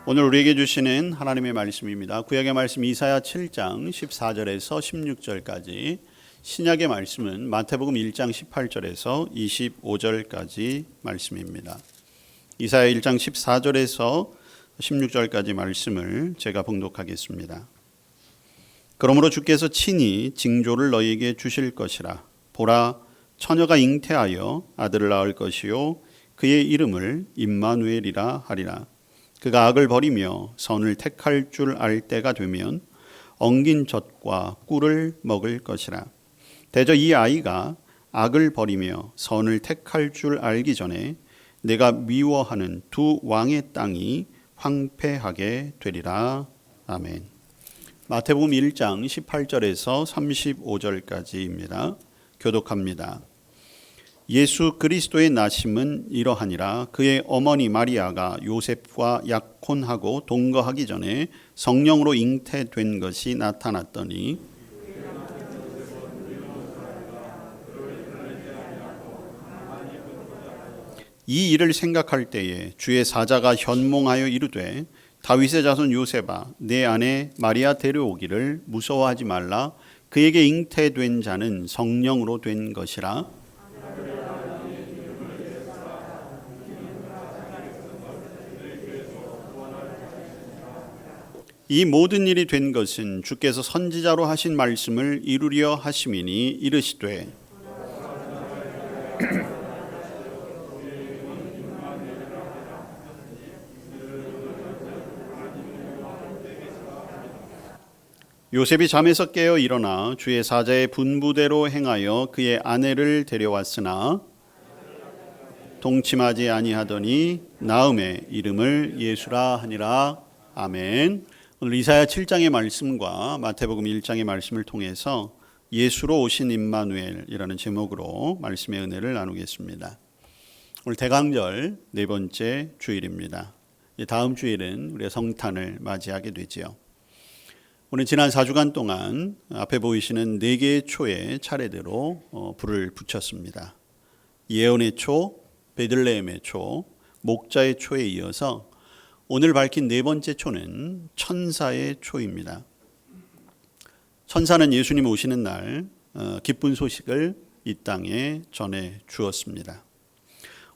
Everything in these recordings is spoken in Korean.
오늘 우리에게 주시는 하나님의 말씀입니다. 구약의 말씀 이사야 7장 14절에서 16절까지, 신약의 말씀은 마태복음 1장 18절에서 25절까지 말씀입니다. 이사야 1장 14절에서 16절까지 말씀을 제가 봉독하겠습니다. 그러므로 주께서 친히 징조를 너희에게 주실 것이라. 보라, 처녀가 잉태하여 아들을 낳을 것이요 그의 이름을 임마누엘이라 하리라. 그가 악을 버리며 선을 택할 줄 알 때가 되면 엉긴 젖과 꿀을 먹을 것이라. 대저 이 아이가 악을 버리며 선을 택할 줄 알기 전에 내가 미워하는 두 왕의 땅이 황폐하게 되리라. 아멘. 마태복음 1장 18절에서 35절까지입니다. 교독합니다. 예수 그리스도의 나심은 이러하니라. 그의 어머니 마리아가 요셉과 약혼하고 동거하기 전에 성령으로 잉태된 것이 나타났더니 이 일을 생각할 때에 주의 사자가 현몽하여 이르되 다윗의 자손 요셉아, 내 아내 마리아 데려오기를 무서워하지 말라. 그에게 잉태된 자는 성령으로 된 것이라. 이 모든 일이 된 것은 주께서 선지자로 하신 말씀을 이루려 하심이니 이르시되 요셉이 잠에서 깨어 일어나 주의 사자의 분부대로 행하여 그의 아내를 데려왔으나 동침하지 아니하더니 나음의 이름을 예수라 하니라. 아멘. 오늘 이사야 7장의 말씀과 마태복음 1장의 말씀을 통해서 예수로 오신 임마누엘이라는 제목으로 말씀의 은혜를 나누겠습니다. 오늘 대강절 네 번째 주일입니다. 다음 주일은 우리가 성탄을 맞이하게 되지요. 오늘 지난 4주간 동안 앞에 보이시는 4개의 초에 차례대로 불을 붙였습니다. 예언의 초, 베들레헴의 초, 목자의 초에 이어서 오늘 밝힌 네 번째 초는 천사의 초입니다. 천사는 예수님 오시는 날 기쁜 소식을 이 땅에 전해 주었습니다.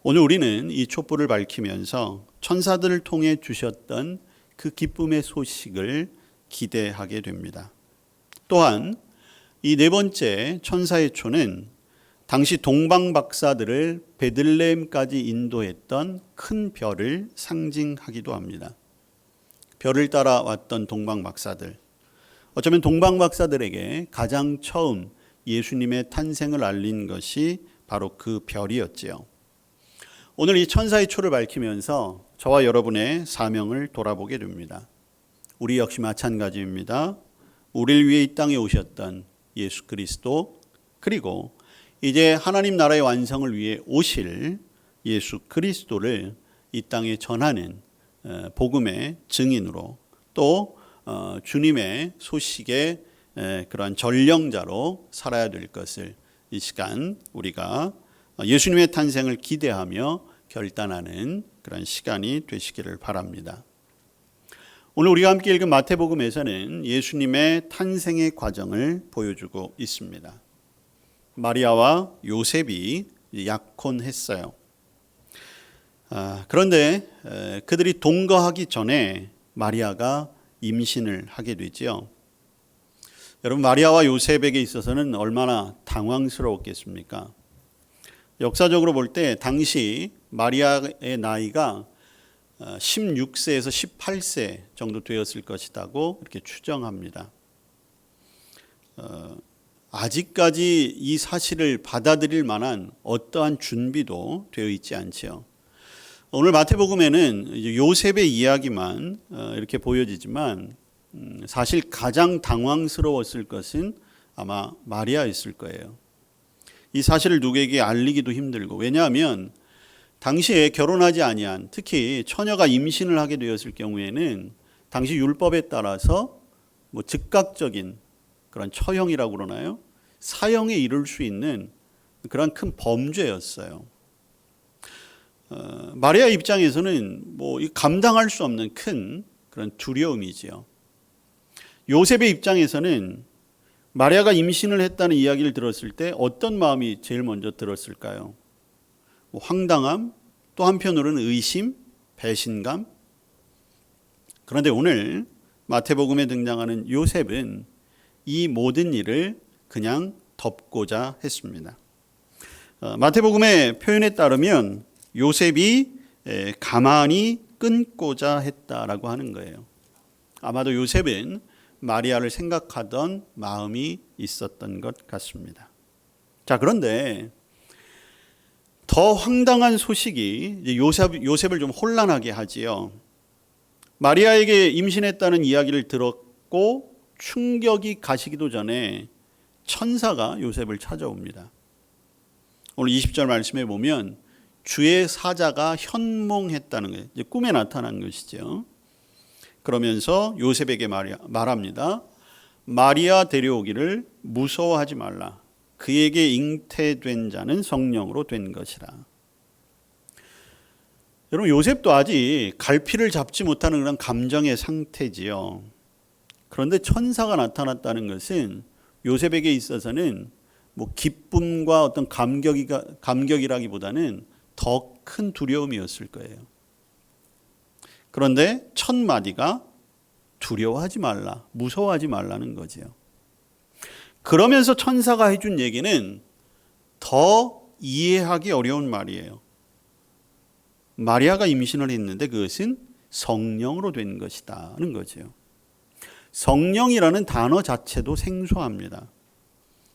오늘 우리는 이 촛불을 밝히면서 천사들을 통해 주셨던 그 기쁨의 소식을 기대하게 됩니다. 또한 이 네 번째 천사의 초는 당시 동방 박사들을 베들레헴까지 인도했던 큰 별을 상징하기도 합니다. 별을 따라 왔던 동방 박사들, 어쩌면 동방 박사들에게 가장 처음 예수님의 탄생을 알린 것이 바로 그 별이었지요. 오늘 이 천사의 초를 밝히면서 저와 여러분의 사명을 돌아보게 됩니다. 우리 역시 마찬가지입니다. 우리를 위해 이 땅에 오셨던 예수 그리스도, 그리고 이제 하나님 나라의 완성을 위해 오실 예수 그리스도를 이 땅에 전하는 복음의 증인으로, 또 주님의 소식의 그러한 전령자로 살아야 될 것을 이 시간 우리가 예수님의 탄생을 기대하며 결단하는 그런 시간이 되시기를 바랍니다. 오늘 우리가 함께 읽은 마태복음에서는 예수님의 탄생의 과정을 보여주고 있습니다. 마리아와 요셉이 약혼했어요. 그런데 그들이 동거하기 전에 마리아가 임신을 하게 되지요. 여러분, 마리아와 요셉에게 있어서는 얼마나 당황스러웠겠습니까? 역사적으로 볼 때 당시 마리아의 나이가 16세에서 18세 정도 되었을 것이라고 이렇게 추정합니다. 아직까지 이 사실을 받아들일 만한 어떠한 준비도 되어 있지 않지요. 오늘 마태복음에는 요셉의 이야기만 이렇게 보여지지만 사실 가장 당황스러웠을 것은 아마 마리아였을 거예요. 이 사실을 누구에게 알리기도 힘들고, 왜냐하면 당시에 결혼하지 아니한, 특히 처녀가 임신을 하게 되었을 경우에는 당시 율법에 따라서 즉각적인 그런 처형이라고 그러나요? 사형에 이를 수 있는 그런 큰 범죄였어요. 마리아 입장에서는 뭐 감당할 수 없는 큰 그런 두려움이지요. 요셉의 입장에서는 마리아가 임신을 했다는 이야기를 들었을 때 어떤 마음이 제일 먼저 들었을까요? 뭐 황당함, 또 한편으로는 의심, 배신감. 그런데 오늘 마태복음에 등장하는 요셉은 이 모든 일을 그냥 덮고자 했습니다. 마태복음의 표현에 따르면 요셉이 가만히 끊고자 했다라고 하는 거예요. 아마도 요셉은 마리아를 생각하던 마음이 있었던 것 같습니다. 자, 그런데 더 황당한 소식이 이제 요셉을 좀 혼란하게 하지요. 마리아에게 임신했다는 이야기를 들었고 충격이 가시기도 전에 천사가 요셉을 찾아옵니다. 오늘 20절 말씀에 보면 주의 사자가 현몽했다는 거예요. 이제 꿈에 나타난 것이죠. 그러면서 요셉에게 말합니다. 마리아 데려오기를 무서워하지 말라. 그에게 잉태된 자는 성령으로 된 것이라. 여러분, 요셉도 아직 갈피를 잡지 못하는 그런 감정의 상태지요. 그런데 천사가 나타났다는 것은 요셉에게 있어서는 뭐 기쁨과 어떤 감격이라기보다는 더 큰 두려움이었을 거예요. 그런데 첫 마디가 두려워하지 말라, 무서워하지 말라는 거지요. 그러면서 천사가 해준 얘기는 더 이해하기 어려운 말이에요. 마리아가 임신을 했는데 그것은 성령으로 된 것이다는 거죠. 성령이라는 단어 자체도 생소합니다.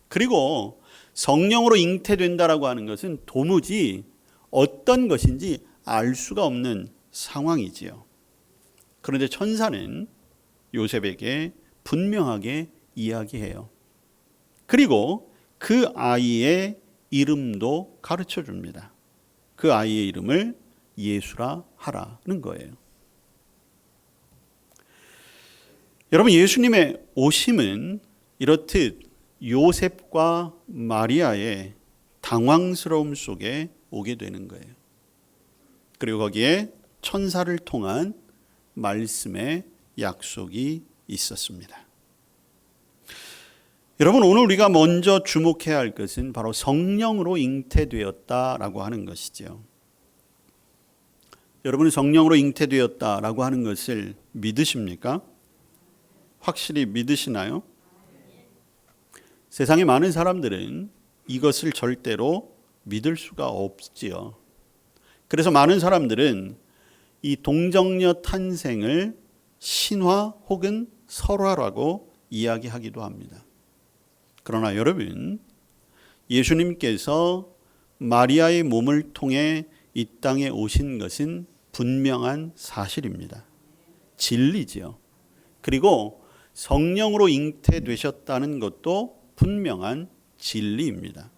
그리고 성령으로 잉태된다라고 하는 것은 도무지 어떤 것인지 알 수가 없는 상황이지요. 그런데 천사는 요셉에게 분명하게 이야기해요. 그리고 그 아이의 이름도 가르쳐 줍니다. 그 아이의 이름을 예수라 하라는 거예요. 여러분, 예수님의 오심은 이렇듯 요셉과 마리아의 당황스러움 속에 오게 되는 거예요. 그리고 거기에 천사를 통한 말씀의 약속이 있었습니다. 여러분, 오늘 우리가 먼저 주목해야 할 것은 바로 성령으로 잉태되었다라고 하는 것이죠. 여러분은 성령으로 잉태되었다라고 하는 것을 믿으십니까? 확실히 믿으시나요? 세상에 많은 사람들은 이것을 절대로 믿을 수가 없지요. 그래서 많은 사람들은 이 동정녀 탄생을 신화 혹은 설화라고 이야기하기도 합니다. 그러나 여러분, 예수님께서 마리아의 몸을 통해 이 땅에 오신 것은 분명한 사실입니다. 진리지요. 그리고 성령으로 잉태되셨다는 것도 분명한 진리입니다.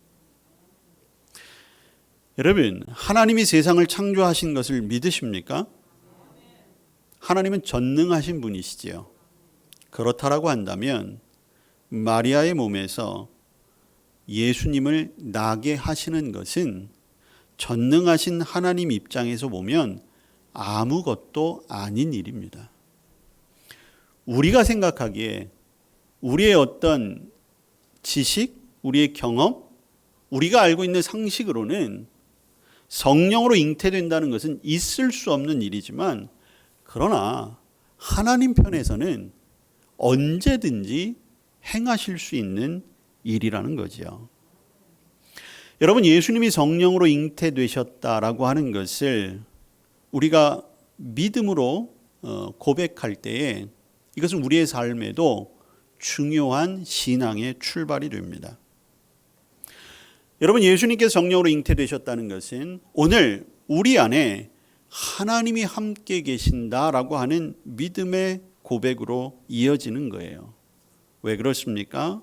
여러분, 하나님이 세상을 창조하신 것을 믿으십니까? 하나님은 전능하신 분이시지요. 그렇다라고 한다면 마리아의 몸에서 예수님을 나게 하시는 것은 전능하신 하나님 입장에서 보면 아무것도 아닌 일입니다. 우리가 생각하기에 우리의 어떤 지식, 우리의 경험, 우리가 알고 있는 상식으로는 성령으로 잉태된다는 것은 있을 수 없는 일이지만, 그러나 하나님 편에서는 언제든지 행하실 수 있는 일이라는 거죠. 여러분, 예수님이 성령으로 잉태되셨다라고 하는 것을 우리가 믿음으로 고백할 때에 이것은 우리의 삶에도 중요한 신앙의 출발이 됩니다. 여러분, 예수님께서 성령으로 잉태되셨다는 것은 오늘 우리 안에 하나님이 함께 계신다라고 하는 믿음의 고백으로 이어지는 거예요. 왜 그렇습니까?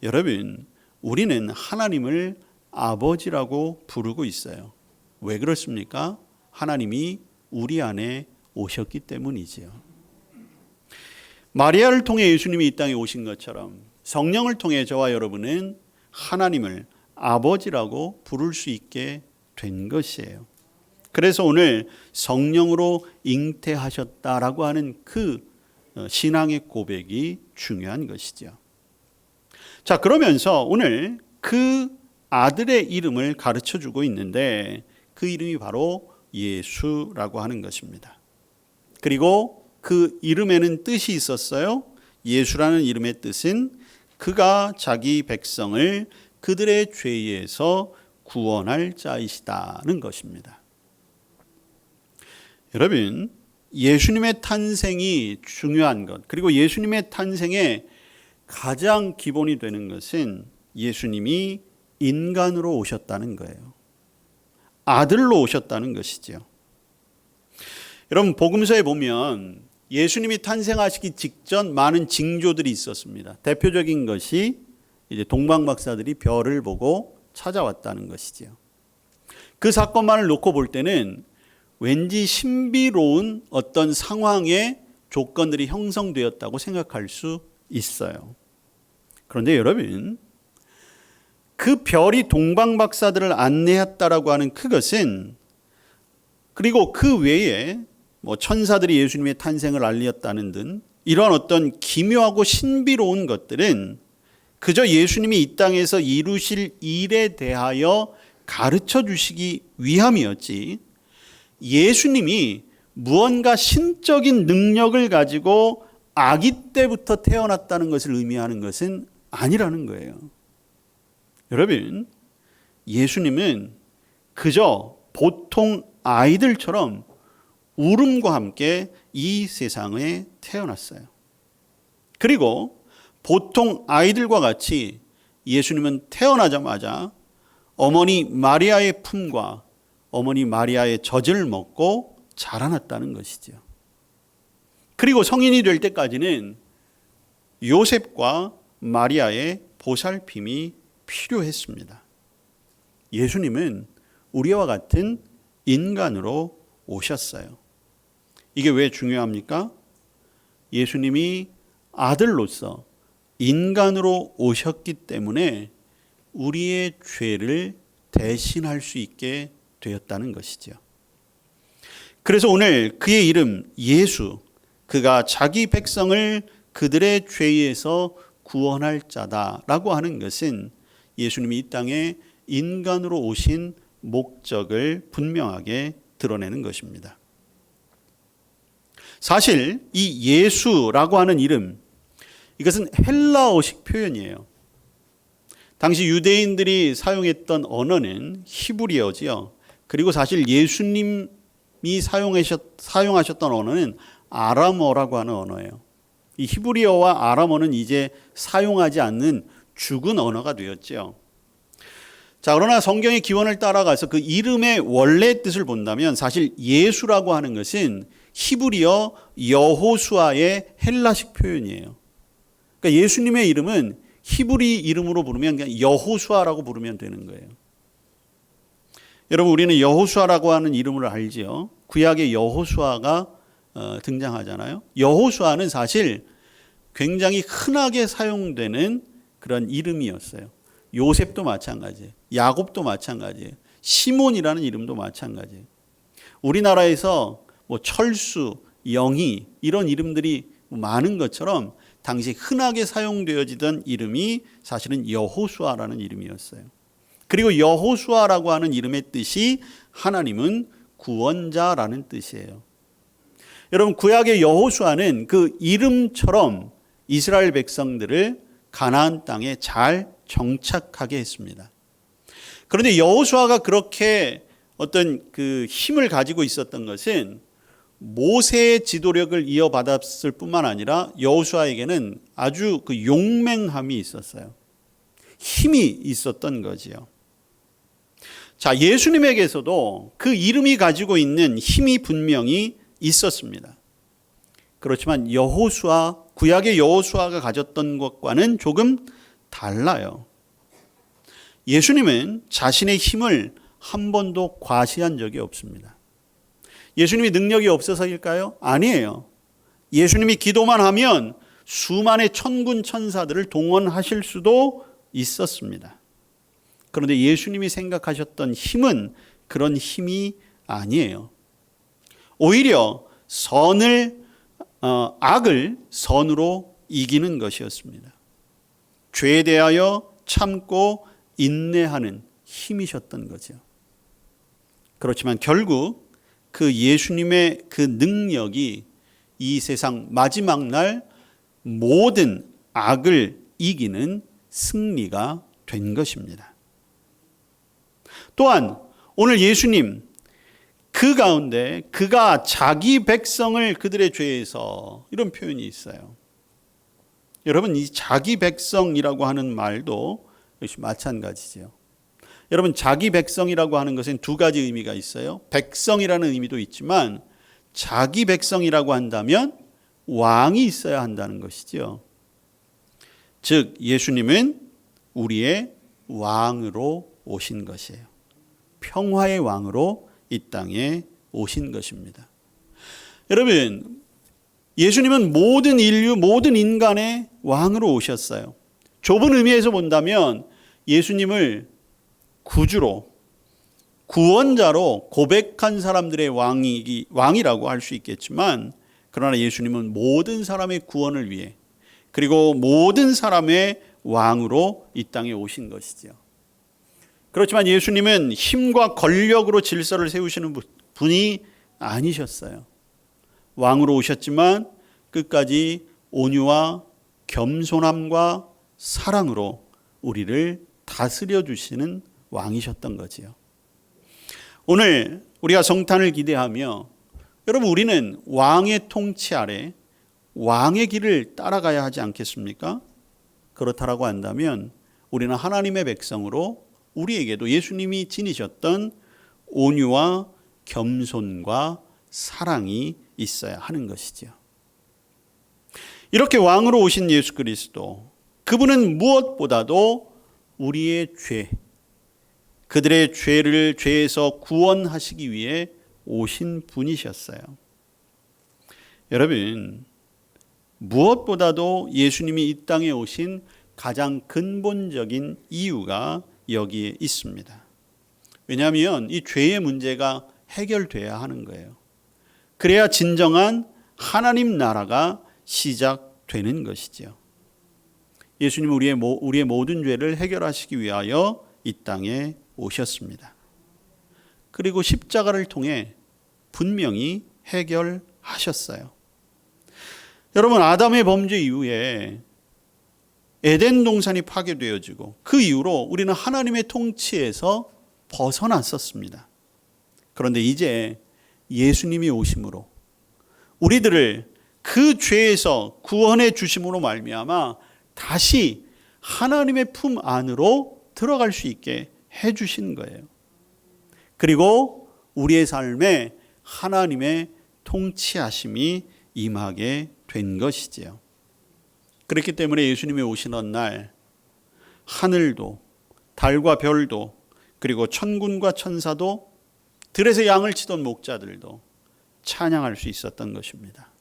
여러분, 우리는 하나님을 아버지라고 부르고 있어요. 왜 그렇습니까? 하나님이 우리 안에 오셨기 때문이지요. 마리아를 통해 예수님이 이 땅에 오신 것처럼 성령을 통해 저와 여러분은 하나님을 아버지라고 부를 수 있게 된 것이에요. 그래서 오늘 성령으로 잉태하셨다라고 하는 그 신앙의 고백이 중요한 것이죠. 자, 그러면서 오늘 그 아들의 이름을 가르쳐 주고 있는데 그 이름이 바로 예수라고 하는 것입니다. 그리고 그 이름에는 뜻이 있었어요. 예수라는 이름의 뜻은 그가 자기 백성을 그들의 죄에서 구원할 자이시다는 것입니다. 여러분, 예수님의 탄생이 중요한 것, 그리고 예수님의 탄생의 가장 기본이 되는 것은 예수님이 인간으로 오셨다는 거예요. 아들로 오셨다는 것이죠. 여러분, 복음서에 보면 예수님이 탄생하시기 직전 많은 징조들이 있었습니다. 대표적인 것이 이제 동방박사들이 별을 보고 찾아왔다는 것이죠. 그 사건만을 놓고 볼 때는 왠지 신비로운 어떤 상황의 조건들이 형성되었다고 생각할 수 있어요. 그런데 여러분, 그 별이 동방박사들을 안내했다라고 하는 그것은, 그리고 그 외에 천사들이 예수님의 탄생을 알렸다는 등 이런 어떤 기묘하고 신비로운 것들은 그저 예수님이 이 땅에서 이루실 일에 대하여 가르쳐 주시기 위함이었지, 예수님이 무언가 신적인 능력을 가지고 아기 때부터 태어났다는 것을 의미하는 것은 아니라는 거예요. 여러분, 예수님은 그저 보통 아이들처럼 울음과 함께 이 세상에 태어났어요. 그리고 보통 아이들과 같이 예수님은 태어나자마자 어머니 마리아의 품과 어머니 마리아의 젖을 먹고 자라났다는 것이죠. 그리고 성인이 될 때까지는 요셉과 마리아의 보살핌이 필요했습니다. 예수님은 우리와 같은 인간으로 오셨어요. 이게 왜 중요합니까? 예수님이 아들로서 인간으로 오셨기 때문에 우리의 죄를 대신할 수 있게 되었다는 것이죠. 그래서 오늘 그의 이름 예수, 그가 자기 백성을 그들의 죄에서 구원할 자다라고 하는 것은 예수님이 이 땅에 인간으로 오신 목적을 분명하게 드러내는 것입니다. 사실 이 예수라고 하는 이름, 이것은 헬라어식 표현이에요. 당시 유대인들이 사용했던 언어는 히브리어지요. 그리고 사실 예수님이 사용하셨던 언어는 아람어라고 하는 언어예요. 이 히브리어와 아람어는 이제 사용하지 않는 죽은 언어가 되었죠. 자, 그러나 성경의 기원을 따라가서 그 이름의 원래 뜻을 본다면 사실 예수라고 하는 것은 히브리어 여호수아의 헬라식 표현이에요. 그러니까 예수님의 이름은 히브리 이름으로 부르면 그냥 여호수아라고 부르면 되는 거예요. 여러분, 우리는 여호수아라고 하는 이름을 알지요. 구약의 여호수아가 등장하잖아요. 여호수아는 사실 굉장히 흔하게 사용되는 그런 이름이었어요. 요셉도 마찬가지예요. 야곱도 마찬가지예요. 시몬이라는 이름도 마찬가지예요. 우리나라에서 철수, 영희 이런 이름들이 많은 것처럼 당시 흔하게 사용되어지던 이름이 사실은 여호수아라는 이름이었어요. 그리고 여호수아라고 하는 이름의 뜻이 하나님은 구원자라는 뜻이에요. 여러분, 구약의 여호수아는 그 이름처럼 이스라엘 백성들을 가나안 땅에 잘 정착하게 했습니다. 그런데 여호수아가 그렇게 어떤 그 힘을 가지고 있었던 것은 모세의 지도력을 이어받았을 뿐만 아니라 여호수아에게는 아주 그 용맹함이 있었어요. 힘이 있었던 거지요. 자, 예수님에게서도 그 이름이 가지고 있는 힘이 분명히 있었습니다. 그렇지만 여호수아, 구약의 여호수아가 가졌던 것과는 조금 달라요. 예수님은 자신의 힘을 한 번도 과시한 적이 없습니다. 예수님이 능력이 없어서일까요? 아니에요. 예수님이 기도만 하면 수만의 천군 천사들을 동원하실 수도 있었습니다. 그런데 예수님이 생각하셨던 힘은 그런 힘이 아니에요. 오히려 악을 선으로 이기는 것이었습니다. 죄에 대하여 참고 인내하는 힘이셨던 거죠. 그렇지만 결국 그 예수님의 그 능력이 이 세상 마지막 날 모든 악을 이기는 승리가 된 것입니다. 또한 오늘 예수님 그 가운데 그가 자기 백성을 그들의 죄에서, 이런 표현이 있어요. 여러분, 이 자기 백성이라고 하는 말도 역시 마찬가지죠. 여러분, 자기 백성이라고 하는 것은 두 가지 의미가 있어요. 백성이라는 의미도 있지만 자기 백성이라고 한다면 왕이 있어야 한다는 것이죠. 즉 예수님은 우리의 왕으로 오신 것이에요. 평화의 왕으로 이 땅에 오신 것입니다. 여러분, 예수님은 모든 인류, 모든 인간의 왕으로 오셨어요. 좁은 의미에서 본다면 예수님을 구주로, 구원자로 고백한 사람들의 왕이라고 할 수 있겠지만, 그러나 예수님은 모든 사람의 구원을 위해, 그리고 모든 사람의 왕으로 이 땅에 오신 것이죠. 그렇지만 예수님은 힘과 권력으로 질서를 세우시는 분이 아니셨어요. 왕으로 오셨지만 끝까지 온유와 겸손함과 사랑으로 우리를 다스려 주시는 왕이셨던 거지요. 오늘 우리가 성탄을 기대하며, 여러분, 우리는 왕의 통치 아래 왕의 길을 따라가야 하지 않겠습니까? 그렇다라고 한다면 우리는 하나님의 백성으로 우리에게도 예수님이 지니셨던 온유와 겸손과 사랑이 있어야 하는 것이죠. 이렇게 왕으로 오신 예수 그리스도, 그분은 무엇보다도 우리의 죄, 그들의 죄에서 구원하시기 위해 오신 분이셨어요. 여러분, 무엇보다도 예수님이 이 땅에 오신 가장 근본적인 이유가 여기에 있습니다. 왜냐하면 이 죄의 문제가 해결돼야 하는 거예요. 그래야 진정한 하나님 나라가 시작되는 것이죠. 예수님은 우리의 모든 죄를 해결하시기 위하여 이 땅에 오셨습니다. 그리고 십자가를 통해 분명히 해결하셨어요. 여러분, 아담의 범죄 이후에 에덴 동산이 파괴되어지고 그 이후로 우리는 하나님의 통치에서 벗어났었습니다. 그런데 이제 예수님이 오심으로 우리들을 그 죄에서 구원해 주심으로 말미암아 다시 하나님의 품 안으로 들어갈 수 있게 해 주신 거예요. 그리고 우리의 삶에 하나님의 통치하심이 임하게 된 것이지요. 그렇기 때문에 예수님이 오시는 날 하늘도 달과 별도 그리고 천군과 천사도 들에서 양을 치던 목자들도 찬양할 수 있었던 것입니다.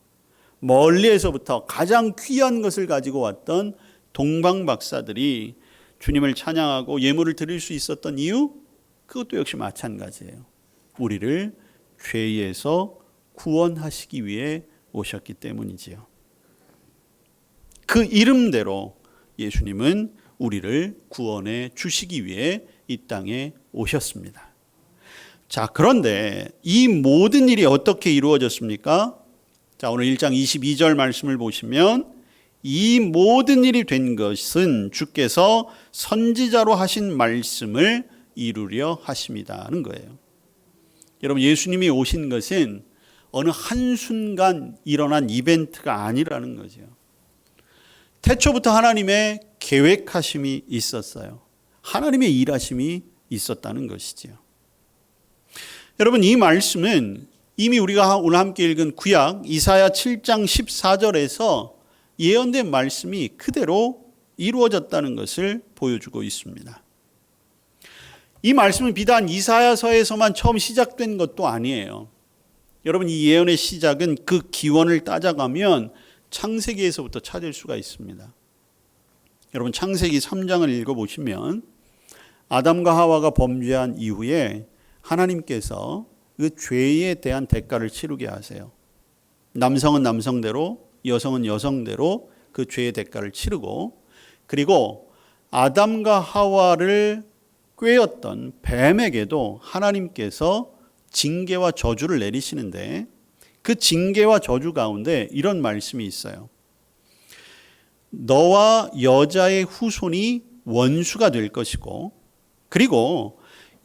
멀리에서부터 가장 귀한 것을 가지고 왔던 동방박사들이 주님을 찬양하고 예물을 드릴 수 있었던 이유, 그것도 역시 마찬가지예요. 우리를 죄에서 구원하시기 위해 오셨기 때문이지요. 그 이름대로 예수님은 우리를 구원해 주시기 위해 이 땅에 오셨습니다. 자, 그런데 이 모든 일이 어떻게 이루어졌습니까? 자, 오늘 1장 22절 말씀을 보시면 이 모든 일이 된 것은 주께서 선지자로 하신 말씀을 이루려 하심이다는 거예요. 여러분, 예수님이 오신 것은 어느 한순간 일어난 이벤트가 아니라는 거죠. 태초부터 하나님의 계획하심이 있었어요. 하나님의 일하심이 있었다는 것이죠. 여러분, 이 말씀은 이미 우리가 오늘 함께 읽은 구약 이사야 7장 14절에서 예언된 말씀이 그대로 이루어졌다는 것을 보여주고 있습니다. 이 말씀은 비단 이사야서에서만 처음 시작된 것도 아니에요. 여러분, 이 예언의 시작은 그 기원을 따져가면 창세기에서부터 찾을 수가 있습니다. 여러분, 창세기 3장을 읽어보시면 아담과 하와가 범죄한 이후에 하나님께서 그 죄에 대한 대가를 치르게 하세요. 남성은 남성대로, 여성은 여성대로 그 죄의 대가를 치르고, 그리고 아담과 하와를 꾀었던 뱀에게도 하나님께서 징계와 저주를 내리시는데, 그 징계와 저주 가운데 이런 말씀이 있어요. 너와 여자의 후손이 원수가 될 것이고, 그리고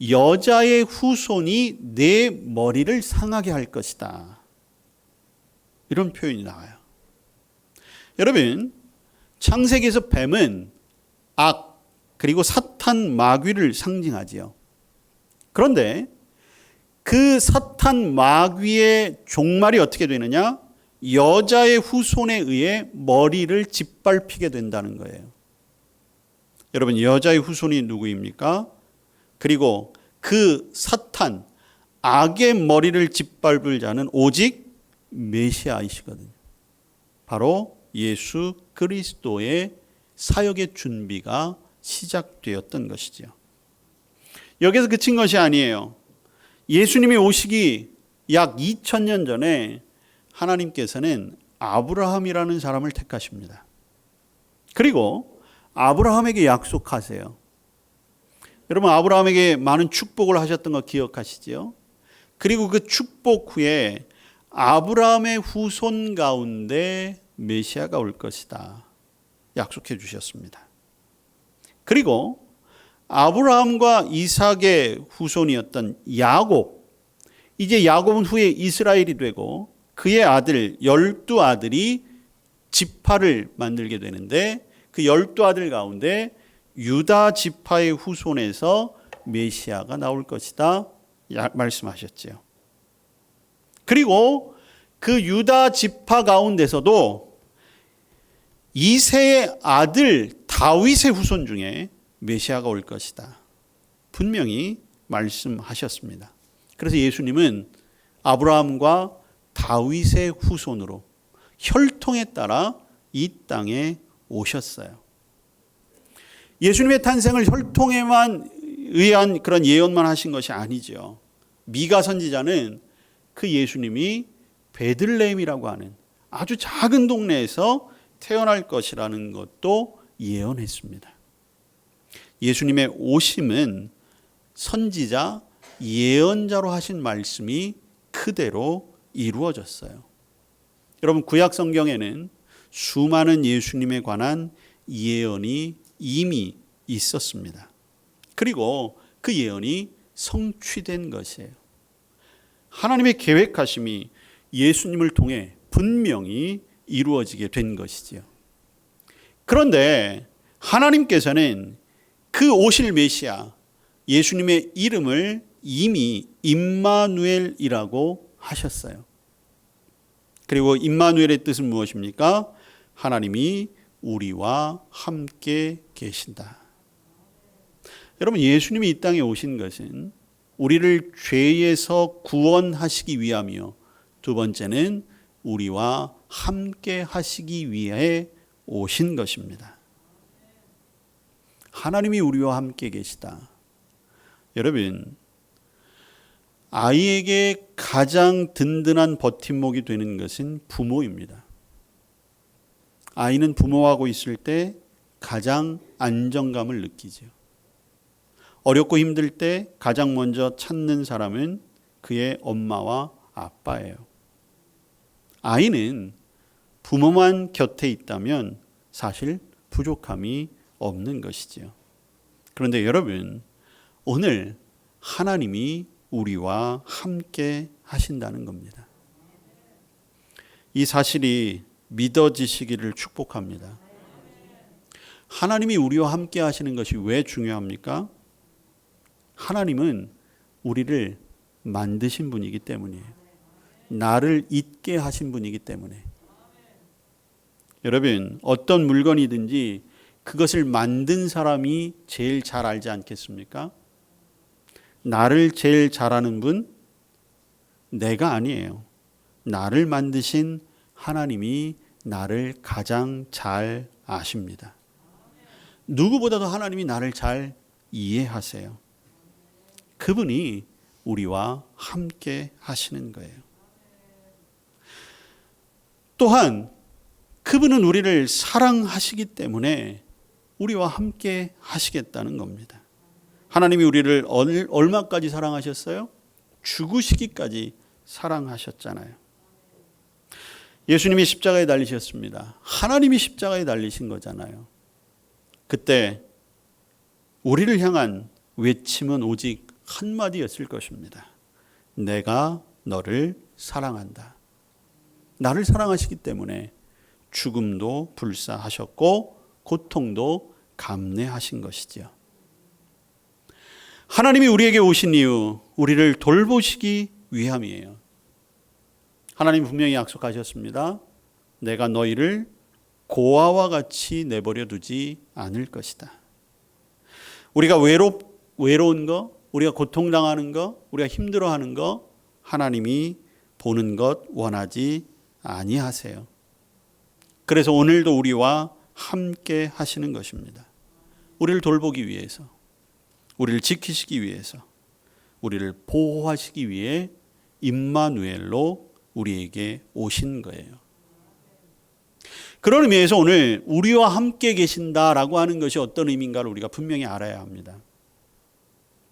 여자의 후손이 내 머리를 상하게 할 것이다. 이런 표현이 나와요. 여러분, 창세기에서 뱀은 악, 그리고 사탄 마귀를 상징하지요. 그런데 그 사탄 마귀의 종말이 어떻게 되느냐? 여자의 후손에 의해 머리를 짓밟히게 된다는 거예요. 여러분, 여자의 후손이 누구입니까? 그리고 그 사탄, 악의 머리를 짓밟을 자는 오직 메시아이시거든요. 바로 예수 그리스도의 사역의 준비가 시작되었던 것이죠. 여기서 그친 것이 아니에요. 예수님이 오시기 약 2000년 전에 하나님께서는 아브라함이라는 사람을 택하십니다. 그리고 아브라함에게 약속하세요. 여러분, 아브라함에게 많은 축복을 하셨던 거 기억하시죠? 그리고 그 축복 후에 아브라함의 후손 가운데 메시아가 올 것이다 약속해 주셨습니다. 그리고 아브라함과 이삭의 후손이었던 야곱, 이제 야곱은 후에 이스라엘이 되고 그의 아들 12아들이 지파를 만들게 되는데, 그 12아들 가운데 유다 지파의 후손에서 메시아가 나올 것이다 말씀하셨죠. 그리고 그 유다 지파 가운데서도 이새의 아들 다윗의 후손 중에 메시아가 올 것이다 분명히 말씀하셨습니다. 그래서 예수님은 아브라함과 다윗의 후손으로 혈통에 따라 이 땅에 오셨어요. 예수님의 탄생을 혈통에만 의한 그런 예언만 하신 것이 아니죠. 미가 선지자는 그 예수님이 베들레헴이라고 하는 아주 작은 동네에서 태어날 것이라는 것도 예언했습니다. 예수님의 오심은 선지자, 예언자로 하신 말씀이 그대로 이루어졌어요. 여러분, 구약 성경에는 수많은 예수님에 관한 예언이 이미 있었습니다. 그리고 그 예언이 성취된 것이에요. 하나님의 계획하심이 예수님을 통해 분명히 이루어지게 된 것이지요. 그런데 하나님께서는 그 오실 메시아 예수님의 이름을 이미 임마누엘이라고 하셨어요. 그리고 임마누엘의 뜻은 무엇입니까? 하나님이 우리와 함께 계신다. 여러분, 예수님이 이 땅에 오신 것은 우리를 죄에서 구원하시기 위함이요, 두 번째는 우리와 함께 하시기 위해 오신 것입니다. 하나님이 우리와 함께 계시다. 여러분, 아이에게 가장 든든한 버팀목이 되는 것은 부모입니다. 아이는 부모하고 있을 때 가장 안정감을 느끼죠. 어렵고 힘들 때 가장 먼저 찾는 사람은 그의 엄마와 아빠예요. 아이는 부모만 곁에 있다면 사실 부족함이 없는 것이지요. 그런데 여러분, 오늘 하나님이 우리와 함께 하신다는 겁니다. 이 사실이 믿어지시기를 축복합니다. 하나님이 우리와 함께 하시는 것이 왜 중요합니까? 하나님은 우리를 만드신 분이기 때문이에요. 나를 있게 하신 분이기 때문에. 여러분, 어떤 물건이든지 그것을 만든 사람이 제일 잘 알지 않겠습니까? 나를 제일 잘 아는 분, 내가 아니에요. 나를 만드신 하나님이 나를 가장 잘 아십니다. 누구보다도 하나님이 나를 잘 이해하세요. 그분이 우리와 함께 하시는 거예요. 또한 그분은 우리를 사랑하시기 때문에 우리와 함께 하시겠다는 겁니다. 하나님이 우리를 얼마까지 사랑하셨어요? 죽으시기까지 사랑하셨잖아요. 예수님이 십자가에 달리셨습니다. 하나님이 십자가에 달리신 거잖아요. 그때 우리를 향한 외침은 오직 한마디였을 것입니다. 내가 너를 사랑한다. 나를 사랑하시기 때문에 죽음도 불사하셨고 고통도 감내하신 것이지요. 하나님이 우리에게 오신 이유, 우리를 돌보시기 위함이에요. 하나님 분명히 약속하셨습니다. 내가 너희를 고아와 같이 내버려 두지 않을 것이다. 우리가 외로운 거, 우리가 고통당하는 거, 우리가 힘들어하는 거 하나님이 보는 것 원하지 아니하세요. 그래서 오늘도 우리와 함께 하시는 것입니다. 우리를 돌보기 위해서, 우리를 지키시기 위해서, 우리를 보호하시기 위해 임마누엘로 우리에게 오신 거예요. 그런 의미에서 오늘 우리와 함께 계신다라고 하는 것이 어떤 의미인가를 우리가 분명히 알아야 합니다.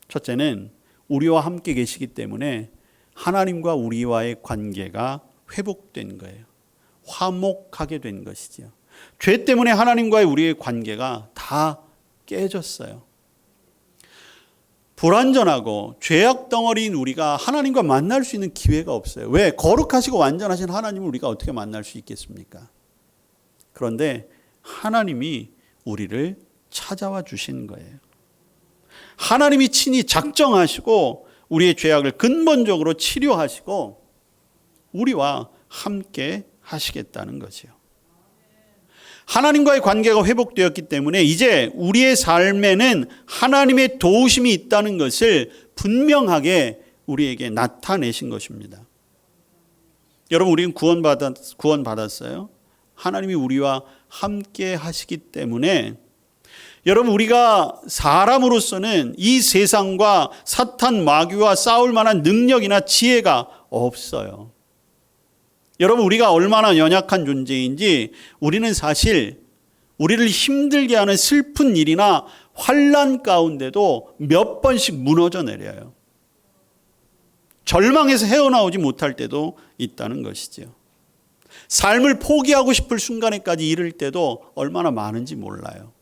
첫째는 우리와 함께 계시기 때문에 하나님과 우리와의 관계가 회복된 거예요. 화목하게 된 것이죠. 죄 때문에 하나님과의 우리의 관계가 다 깨졌어요. 불완전하고 죄악 덩어리인 우리가 하나님과 만날 수 있는 기회가 없어요. 왜? 거룩하시고 완전하신 하나님을 우리가 어떻게 만날 수 있겠습니까? 그런데 하나님이 우리를 찾아와 주신 거예요. 하나님이 친히 작정하시고 우리의 죄악을 근본적으로 치료하시고 우리와 함께 하시겠다는 거지요. 하나님과의 관계가 회복되었기 때문에 이제 우리의 삶에는 하나님의 도우심이 있다는 것을 분명하게 우리에게 나타내신 것입니다. 여러분, 우리는 구원받았어요. 하나님이 우리와 함께 하시기 때문에 여러분, 우리가 사람으로서는 이 세상과 사탄 마귀와 싸울 만한 능력이나 지혜가 없어요. 여러분, 우리가 얼마나 연약한 존재인지 우리는 사실 우리를 힘들게 하는 슬픈 일이나 환난 가운데도 몇 번씩 무너져 내려요. 절망에서 헤어나오지 못할 때도 있다는 것이죠. 삶을 포기하고 싶을 순간에까지 이를 때도 얼마나 많은지 몰라요.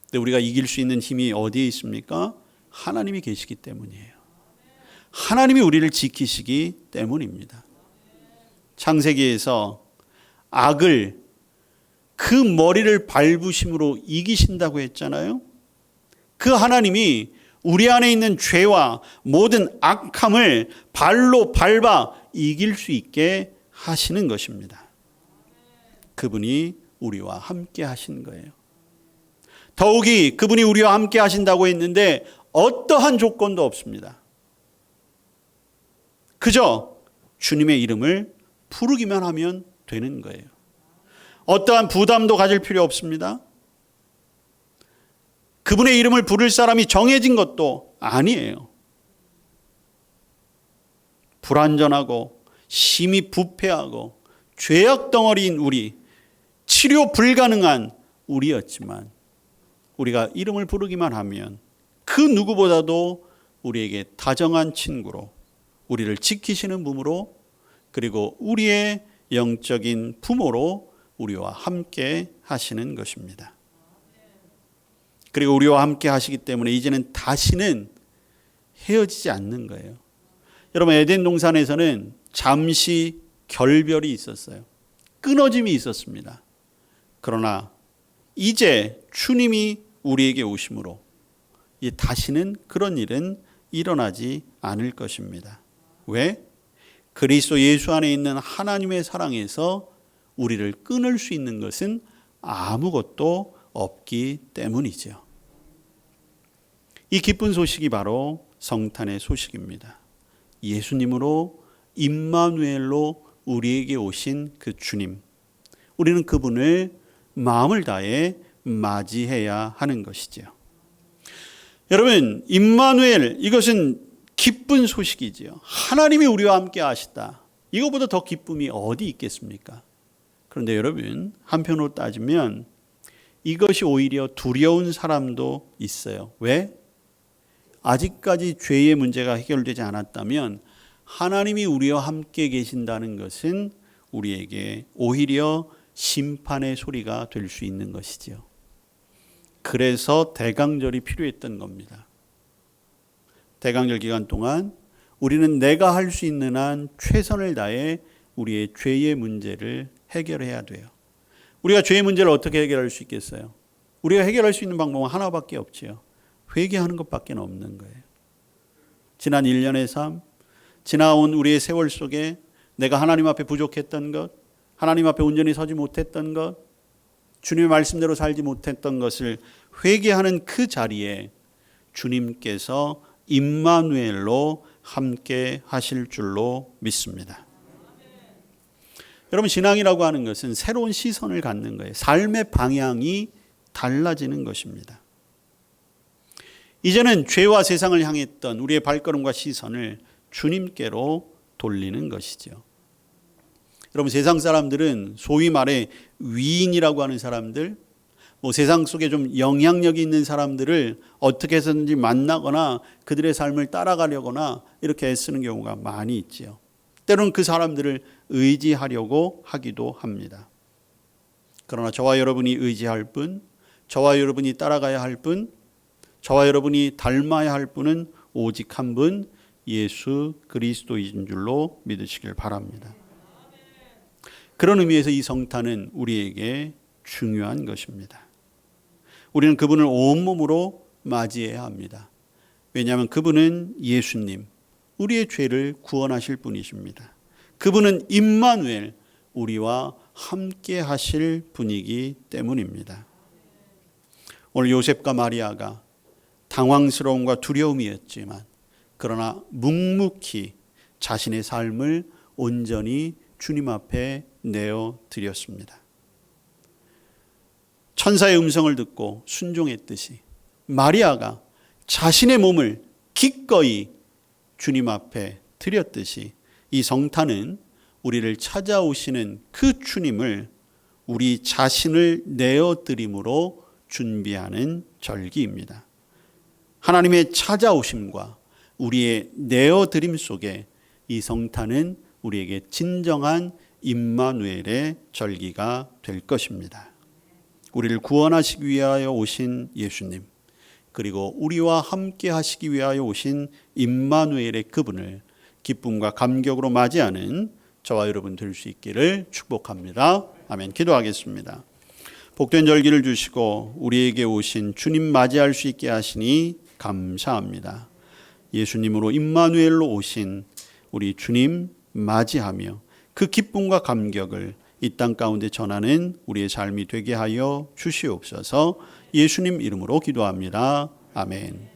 근데 우리가 이길 수 있는 힘이 어디에 있습니까? 하나님이 계시기 때문이에요. 하나님이 우리를 지키시기 때문입니다. 창세기에서 악을 그 머리를 밟으심으로 이기신다고 했잖아요. 그 하나님이 우리 안에 있는 죄와 모든 악함을 발로 밟아 이길 수 있게 하시는 것입니다. 그분이 우리와 함께 하신 거예요. 더욱이 그분이 우리와 함께 하신다고 했는데 어떠한 조건도 없습니다. 그저 주님의 이름을 부르기만 하면 되는 거예요. 어떠한 부담도 가질 필요 없습니다. 그분의 이름을 부를 사람이 정해진 것도 아니에요. 불완전하고 심히 부패하고 죄악 덩어리인 우리, 치료 불가능한 우리였지만 우리가 이름을 부르기만 하면 그 누구보다도 우리에게 다정한 친구로, 우리를 지키시는 분으로, 그리고 우리의 영적인 부모로 우리와 함께 하시는 것입니다. 그리고 우리와 함께 하시기 때문에 이제는 다시는 헤어지지 않는 거예요. 여러분, 에덴 동산에서는 잠시 결별이 있었어요. 끊어짐이 있었습니다. 그러나 이제 주님이 우리에게 오심으로 다시는 그런 일은 일어나지 않을 것입니다. 왜? 그리스도 예수 안에 있는 하나님의 사랑에서 우리를 끊을 수 있는 것은 아무것도 없기 때문이죠. 이 기쁜 소식이 바로 성탄의 소식입니다. 예수님으로 임마누엘로 우리에게 오신 그 주님, 우리는 그분을 마음을 다해 맞이해야 하는 것이죠. 여러분, 임마누엘, 이것은 기쁜 소식이지요. 하나님이 우리와 함께 하시다. 이거보다 더 기쁨이 어디 있겠습니까? 그런데 여러분, 한편으로 따지면 이것이 오히려 두려운 사람도 있어요. 왜? 아직까지 죄의 문제가 해결되지 않았다면 하나님이 우리와 함께 계신다는 것은 우리에게 오히려 심판의 소리가 될 수 있는 것이지요. 그래서 대강절이 필요했던 겁니다. 대강절 기간 동안 우리는 내가 할 수 있는 한 최선을 다해 우리의 죄의 문제를 해결해야 돼요. 우리가 죄의 문제를 어떻게 해결할 수 있겠어요? 우리가 해결할 수 있는 방법은 하나밖에 없지요. 회개하는 것밖에 없는 거예요. 지난 1년의 삶, 지나온 우리의 세월 속에 내가 하나님 앞에 부족했던 것, 하나님 앞에 온전히 서지 못했던 것, 주님의 말씀대로 살지 못했던 것을 회개하는 그 자리에 주님께서 임마누엘로 함께 하실 줄로 믿습니다. 여러분, 신앙이라고 하는 것은 새로운 시선을 갖는 거예요. 삶의 방향이 달라지는 것입니다. 이제는 죄와 세상을 향했던 우리의 발걸음과 시선을 주님께로 돌리는 것이죠. 여러분, 세상 사람들은 소위 말해 위인이라고 하는 사람들, 세상 속에 좀 영향력이 있는 사람들을 어떻게 해서든지 만나거나 그들의 삶을 따라가려거나 이렇게 애쓰는 경우가 많이 있지요. 때로는 그 사람들을 의지하려고 하기도 합니다. 그러나 저와 여러분이 의지할 분, 저와 여러분이 따라가야 할 분, 저와 여러분이 닮아야 할 분은 오직 한 분, 예수 그리스도인 줄로 믿으시길 바랍니다. 그런 의미에서 이 성탄은 우리에게 중요한 것입니다. 우리는 그분을 온몸으로 맞이해야 합니다. 왜냐하면 그분은 예수님, 우리의 죄를 구원하실 분이십니다. 그분은 임마누엘, 우리와 함께 하실 분이기 때문입니다. 오늘 요셉과 마리아가 당황스러움과 두려움이었지만 그러나 묵묵히 자신의 삶을 온전히 주님 앞에 내어드렸습니다. 천사의 음성을 듣고 순종했듯이 마리아가 자신의 몸을 기꺼이 주님 앞에 드렸듯이 이 성탄은 우리를 찾아오시는 그 주님을 우리 자신을 내어드림으로 준비하는 절기입니다. 하나님의 찾아오심과 우리의 내어드림 속에 이 성탄은 우리에게 진정한 임마누엘의 절기가 될 것입니다. 우리를 구원하시기 위하여 오신 예수님, 그리고 우리와 함께 하시기 위하여 오신 임마누엘의 그분을 기쁨과 감격으로 맞이하는 저와 여러분 될 수 있기를 축복합니다. 아멘. 기도하겠습니다. 복된 절기를 주시고 우리에게 오신 주님 맞이할 수 있게 하시니 감사합니다. 예수님으로 임마누엘로 오신 우리 주님 맞이하며 그 기쁨과 감격을 이 땅 가운데 전하는 우리의 삶이 되게 하여 주시옵소서. 예수님 이름으로 기도합니다. 아멘.